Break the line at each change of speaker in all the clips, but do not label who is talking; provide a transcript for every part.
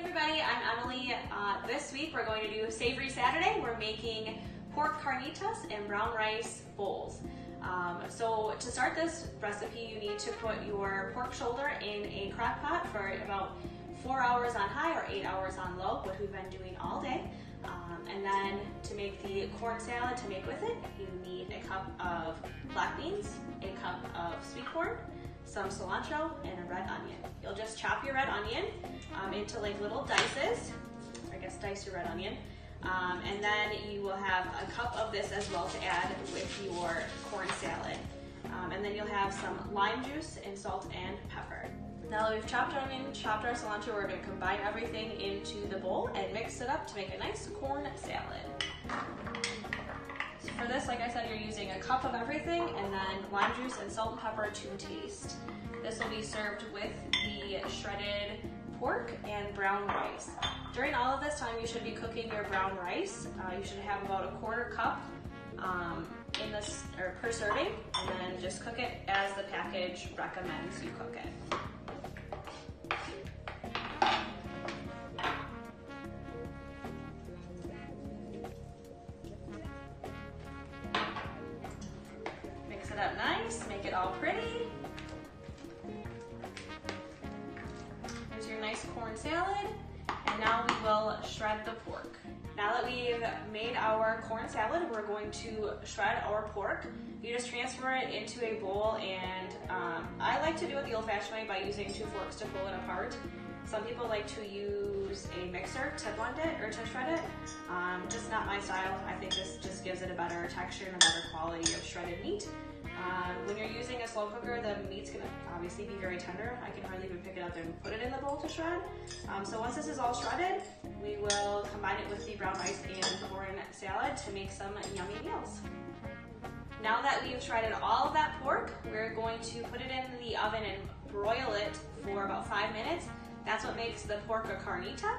Everybody, I'm Emily. This week we're going to do Savory Saturday. We're making pork carnitas and brown rice bowls. So to start this recipe, you need to put your pork shoulder in a crock pot for about 4 hours on high or 8 hours on low, which we've been doing all day. And then to make the corn salad to make with it, you need a cup of black beans, a cup of sweet corn, some cilantro, and a red onion. You'll just chop your red onion into like little dices, I guess dice your red onion, and then you will have a cup of this as well to add with your corn salad. And then you'll have some lime juice and salt and pepper. Now that we've chopped our onion, chopped our cilantro, we're going to combine everything into the bowl and mix it up to make a nice corn salad. So for this, like I said, you're using a cup of everything and then lime juice and salt and pepper to taste. This will be served with the shredded pork and brown rice. During all of this time, you should be cooking your brown rice. You should have about a quarter cup in this or per serving, and then just cook it as the package recommends you cook it. Mix it up nice, make it all pretty. Here's your nice corn salad, and now we will shred the pork. Now that we've made our corn salad, we're going to shred our pork. You just transfer it into a bowl, and I like to do it the old-fashioned way by using 2 forks to pull it apart. Some people like to use a mixer to blend it or to shred it. Just not my style. I think this just gives it a better texture and a better quality of shredded meat. When you're using a slow cooker, the meat's gonna obviously be very tender. I can hardly even pick it up and put it in the bowl to shred. So once this is all shredded, we will combine it with the brown rice and corn salad to make some yummy meals. Now that we've shredded all of that pork, we're going to put it in the oven and broil it for about 5 minutes. That's what makes the pork a carnita.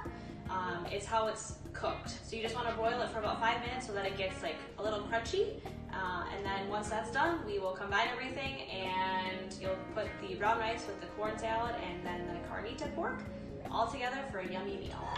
It's how it's cooked. So you just want to broil it for about 5 minutes so that it gets like a little crunchy. And then once that's done, we will combine everything, and you'll put the brown rice with the corn salad and then the carnita pork all together for a yummy meal.